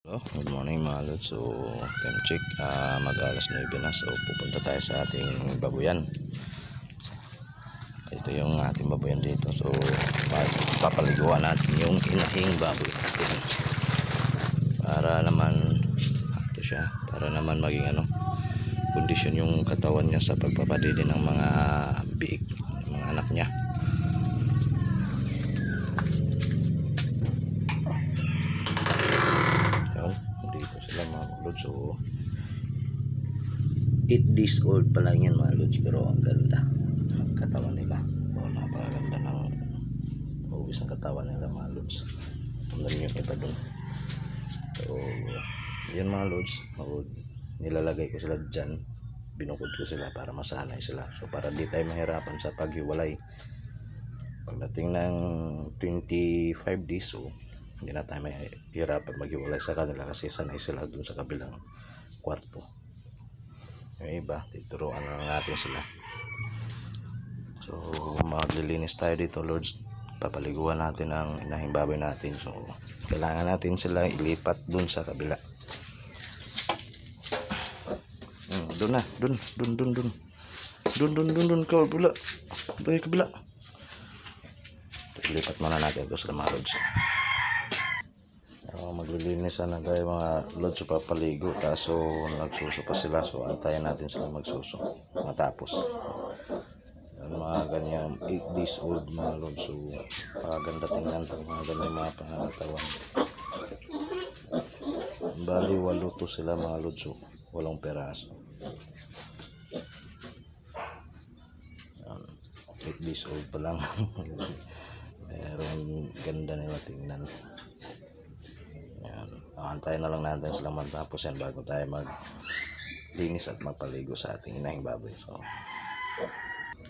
Hello, good morning mga lods. So time check, mag alas 9 na. So pupunta tayo sa ating babuyan. Ito yung ating babuyan dito. So papaliguan natin yung inahing baboy natin para naman para naman maging kondisyon yung katawan niya sa pagpapadili ng mga biik, mga anak niya. So 8 days old pa lang yan mga lods, pero ang ganda ng katawan nila. So napakaganda ng uwis ng katawan nila mga lods. Tingnan nyo iba dun. So yan mga lods, nilalagay ko sila dyan, binukod ko sila para masanay sila. So para di tayo mahirapan sa paghiwalay pagdating ng 25 days. So hindi na tayo mahirapan maghiwalay sa kanila kasi sanay sila dun sa kabilang kwarto. Yung iba, tituruan na natin sila. So maglilinis tayo dito lords, papaliguan natin ang inahing baboy natin. So kailangan natin sila ilipat dun sa kabila. Dun kabila. Ito yung kabila. Ilipat muna natin ito sa mga lords. Maglilinis na tayo mga lods, papaligo, kaso nagsuso pa sila. So antayin natin sila magsuso matapos. Mga ganyan 8 days old mga lods. So paganda tingnan pag mga ganyan mga pangatawan. Bali 8 to sila mga lods. So 8 peraso. 8 days old pa lang. Meron ganda nila tingnan. Antayin na lang natin sila matapos yan bago tayo maglinis at magpaligo sa ating inahing baboy. So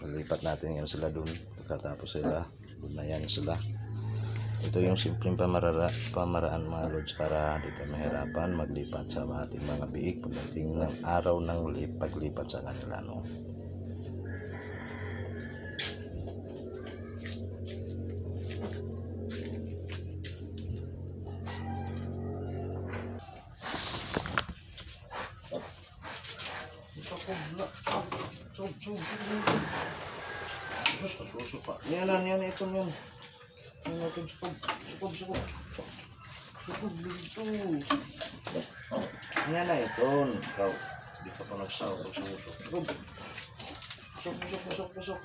lipat natin yan sila dun. Pagkatapos sila dun na yan sila. Ito yung simpleng pamaraan mga lods para dito mahirapan maglipat sa ating mga biik pagdating ng araw ng paglipat sa kanila, no? Yan ito yan. Yan natin sukod dito. Yan na ito. Ikaw, di pa nagsaw, pusok.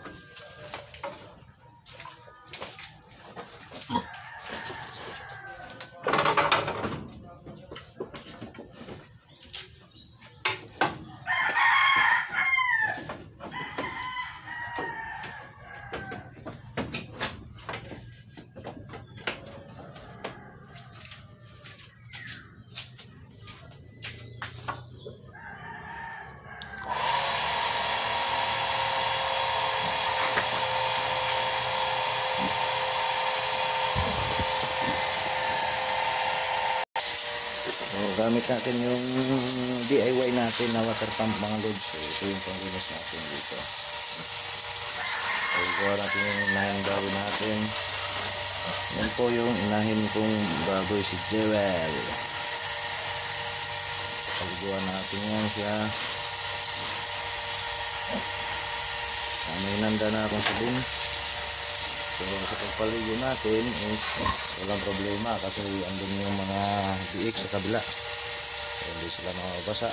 Gamit natin yung DIY natin na water pump mga lods. So ito yung panglinis natin dito. So gawa natin yung inahing baboy natin. Yan po yung inahin kong baboy, si Jewel. Paliguan natin yan siya. May nanda na akong sabon. So sa pagpaligo natin is walang problema kasi andun yung mga biik sa kabila. So, hindi sila makabasa.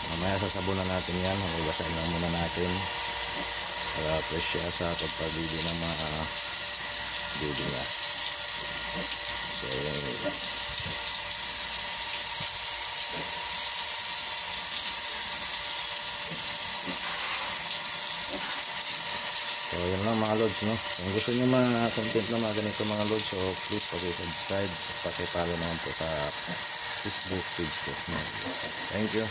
Mamaya sasabunan natin yan. Hugasan lang muna natin para fresh siya sa pagpaligo ng mga biik niya. So yun lang mga lods, no? Kung gusto nyo mga content na mga ganito mga lods, so please pag-subscribe at paki-follow naman po sa Facebook page ko. Thank you.